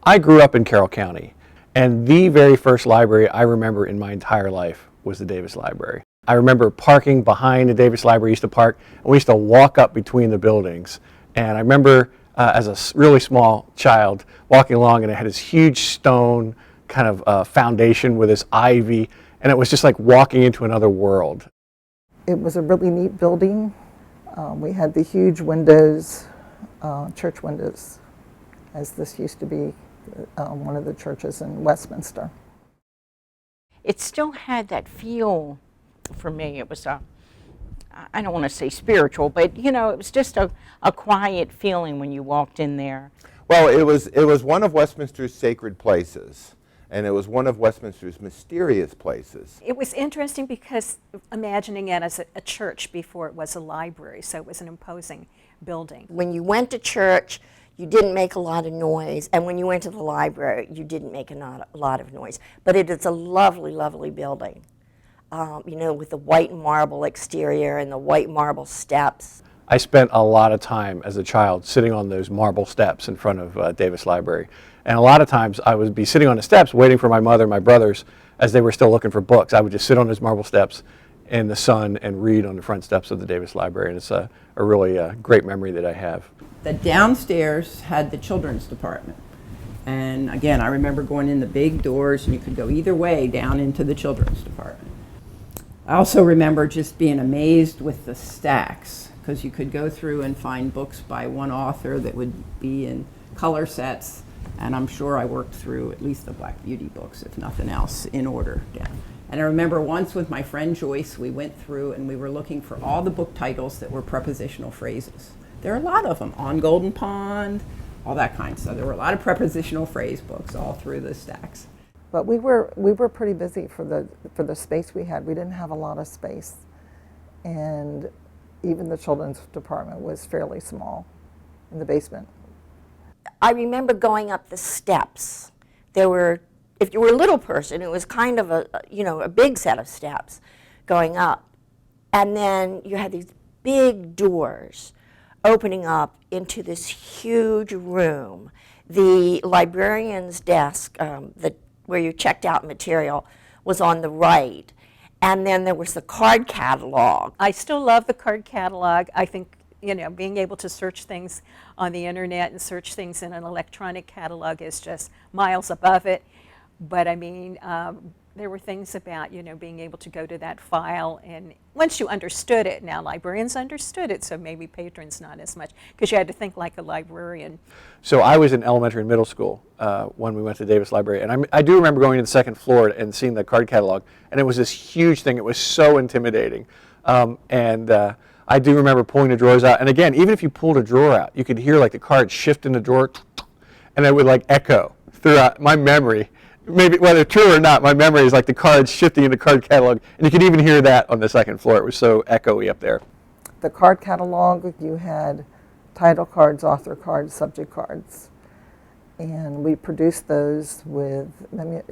I grew up in Carroll County, and the very first library I remember in my entire life was the Davis Library. I remember parking behind the Davis Library. We used to park, and we used to walk up between the buildings. And I remember as a really small child walking along, and it had this huge stone kind of foundation with this ivy, and it was just like walking into another world. It was a really neat building. We had the huge windows, church windows, as this used to be one of the churches in Westminster. It still had that feel for me. It was I don't want to say spiritual, but you know, it was just a quiet feeling when you walked in there. Well, it was one of Westminster's sacred places, and it was one of Westminster's mysterious places. It was interesting because imagining it as a church before it was a library, so it was an imposing building. When you went to church, you didn't make a lot of noise, and when you went to the library, you didn't make a lot of noise. But it is a lovely, lovely building, you know, with the white marble exterior and the white marble steps. I spent a lot of time as a child sitting on those marble steps in front of Davis Library. And a lot of times I would be sitting on the steps waiting for my mother and my brothers as they were still looking for books. I would just sit on those marble steps in the sun and read on the front steps of the Davis Library. And it's a really great memory that I have. The downstairs had the children's department. And again, I remember going in the big doors, and you could go either way down into the children's department. I also remember just being amazed with the stacks, because you could go through and find books by one author that would be in color sets, and I'm sure I worked through at least the Black Beauty books, if nothing else, in order. And I remember once with my friend Joyce, we went through and we were looking for all the book titles that were prepositional phrases. There are a lot of them, On Golden Pond, all that kind of stuff. There were a lot of prepositional phrase books all through the stacks. But we were pretty busy for the space we had. We didn't have a lot of space, and even the children's department was fairly small in the basement. I remember going up the steps. There were, if you were a little person, it was kind of a big set of steps going up. And then you had these big doors opening up into this huge room. The librarian's desk, where you checked out material, was on the right. And then there was the card catalog. I still love the card catalog. I think, you know, being able to search things on the internet and search things in an electronic catalog is just miles above it. But I mean, there were things about, you know, being able to go to that file, and once you understood it, now librarians understood it, so maybe patrons not as much, because you had to think like a librarian. So I was in elementary and middle school when we went to Davis Library, and I do remember going to the second floor and seeing the card catalog, and it was this huge thing. It was so intimidating. I do remember pulling the drawers out, and again, even if you pulled a drawer out, you could hear like the cards shift in the drawer, and it would like echo throughout my memory. Maybe whether true or not, my memory is like the cards shifting in the card catalog, and you could even hear that on the second floor. It was so echoey up there. The card catalog, you had title cards, author cards, subject cards, and we produced those with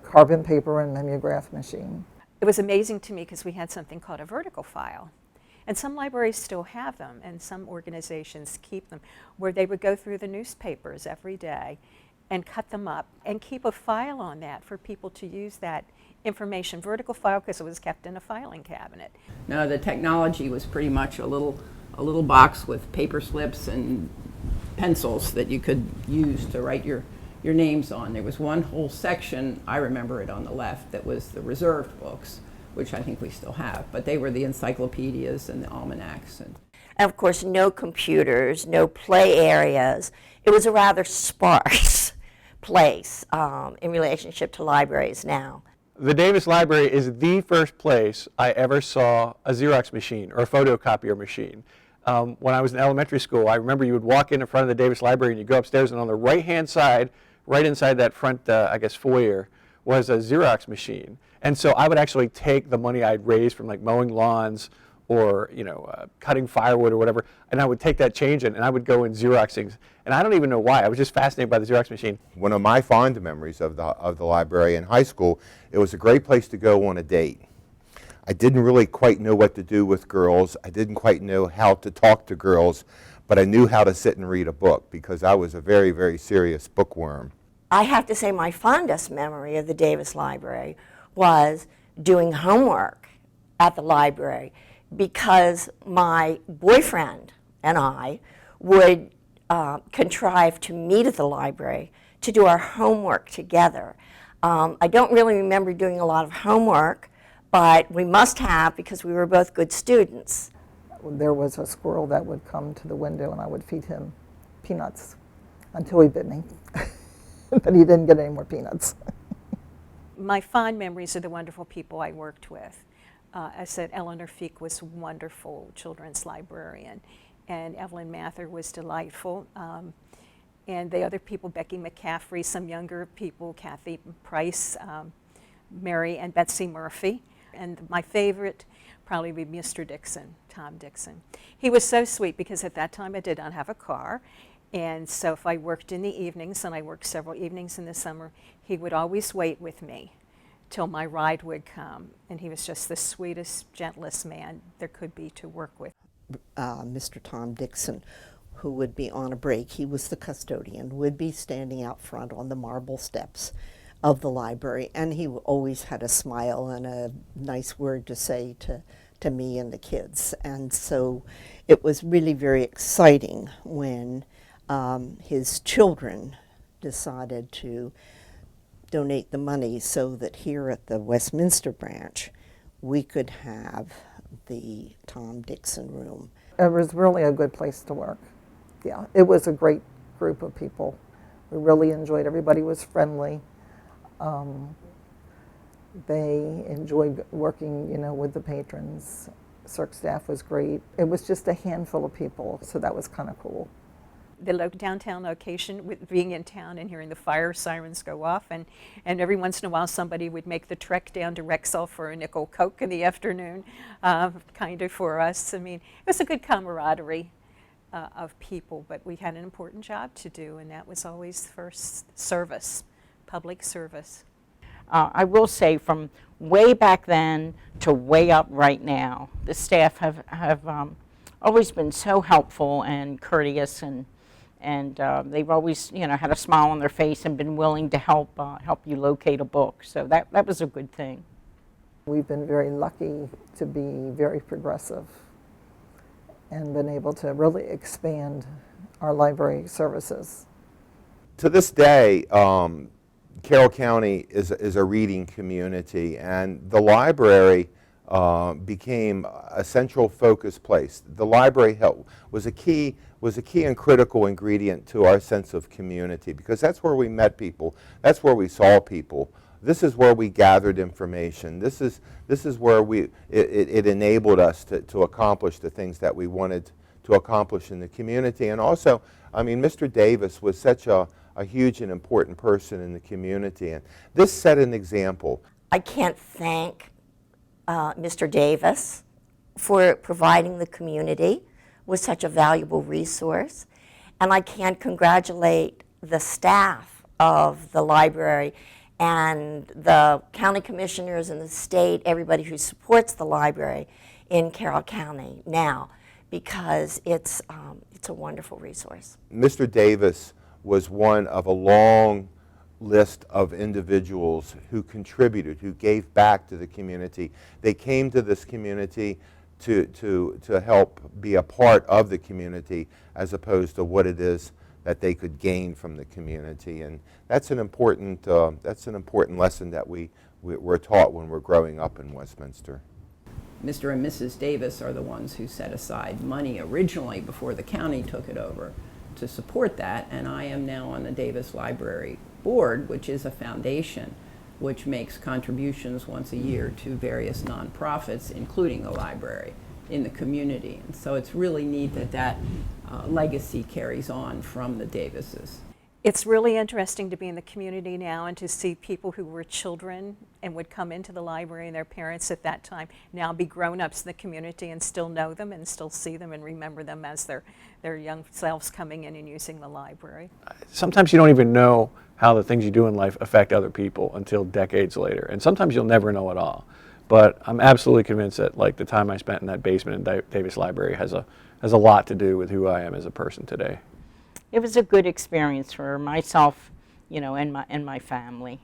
carbon paper and mimeograph machine. It was amazing to me because we had something called a vertical file, and some libraries still have them, and some organizations keep them, where they would go through the newspapers every day and cut them up and keep a file on that for people to use that information. Vertical file because it was kept in a filing cabinet. No, the technology was pretty much a little box with paper slips and pencils that you could use to write your names on. There was one whole section, I remember it on the left, that was the reserved books, which I think we still have, but they were the encyclopedias and the almanacs. And of course, no computers, no play areas. It was a rather sparse place in relationship to libraries now. The Davis Library is the first place I ever saw a Xerox machine or a photocopier machine. When I was in elementary school, I remember you would walk in front of the Davis Library and you go upstairs, and on the right-hand side, right inside that front, foyer, was a Xerox machine. And so I would actually take the money I'd raised from like mowing lawns or cutting firewood or whatever, and I would take that change in and I would go and Xerox things. And I don't even know why. I was just fascinated by the Xerox machine. One of my fond memories of the library in high school, it was a great place to go on a date. I didn't really quite know what to do with girls. I didn't quite know how to talk to girls, but I knew how to sit and read a book because I was a very, very serious bookworm. I have to say my fondest memory of the Davis Library was doing homework at the library, because my boyfriend and I would contrive to meet at the library to do our homework together. I don't really remember doing a lot of homework, but we must have, because we were both good students. There was a squirrel that would come to the window and I would feed him peanuts until he bit me. But he didn't get any more peanuts. My fond memories are the wonderful people I worked with. I said Eleanor Feek was a wonderful children's librarian, and Evelyn Mather was delightful. And the other people, Becky McCaffrey, some younger people, Kathy Price, Mary and Betsy Murphy. And my favorite probably would be Mr. Dixon, Tom Dixon. He was so sweet because at that time I did not have a car. And so if I worked in the evenings, and I worked several evenings in the summer, he would always wait with me till my ride would come. And he was just the sweetest, gentlest man there could be to work with. Mr. Tom Dixon, who would be on a break, he was the custodian, would be standing out front on the marble steps of the library, and he always had a smile and a nice word to say to me and the kids. And so it was really very exciting when his children decided to donate the money so that here at the Westminster branch we could have the Tom Dixon room. It was really a good place to work. Yeah, it was a great group of people. We really enjoyed. Everybody was friendly. They enjoyed working, with the patrons. Circ staff was great. It was just a handful of people, so that was kind of cool. The downtown location, with being in town and hearing the fire sirens go off, and every once in a while somebody would make the trek down to Rexall for a nickel Coke in the afternoon, kind of for us. I mean, it was a good camaraderie of people, but we had an important job to do, and that was always first service, public service. I will say, from way back then to way up right now, the staff have always been so helpful and courteous, and they've always, had a smile on their face and been willing to help you locate a book. So that was a good thing. We've been very lucky to be very progressive and been able to really expand our library services. To this day, Carroll County is a reading community, and the library became a central focus place. The library was a key and critical ingredient to our sense of community, because that's where we met people, that's where we saw people. This is where we gathered information. This is where it enabled us to accomplish the things that we wanted to accomplish in the community. And also, I mean, Mr. Davis was such a huge and important person in the community, and this set an example. I can't thank Mr. Davis for providing the community with such a valuable resource, and I can't congratulate the staff of the library and the county commissioners and the state, everybody who supports the library in Carroll County now, because it's a wonderful resource. Mr. Davis was one of a long list of individuals who contributed, who gave back to the community. They came to this community to help be a part of the community, as opposed to what it is that they could gain from the community. And that's an important lesson that we're taught when we're growing up in Westminster. Mr. and Mrs. Davis are the ones who set aside money originally before the county took it over to support that, and I am now on the Davis Library Board, which is a foundation which makes contributions once a year to various nonprofits, including the library, in the community. And so it's really neat that legacy carries on from the Davises. It's really interesting to be in the community now and to see people who were children and would come into the library, and their parents at that time now be grown-ups in the community and still know them and still see them and remember them as their young selves coming in and using the library. Sometimes you don't even know how the things you do in life affect other people until decades later, and sometimes you'll never know at all. But I'm absolutely convinced that, like, the time I spent in that basement in Davis Library has a lot to do with who I am as a person today. It was a good experience for myself you know, and my family.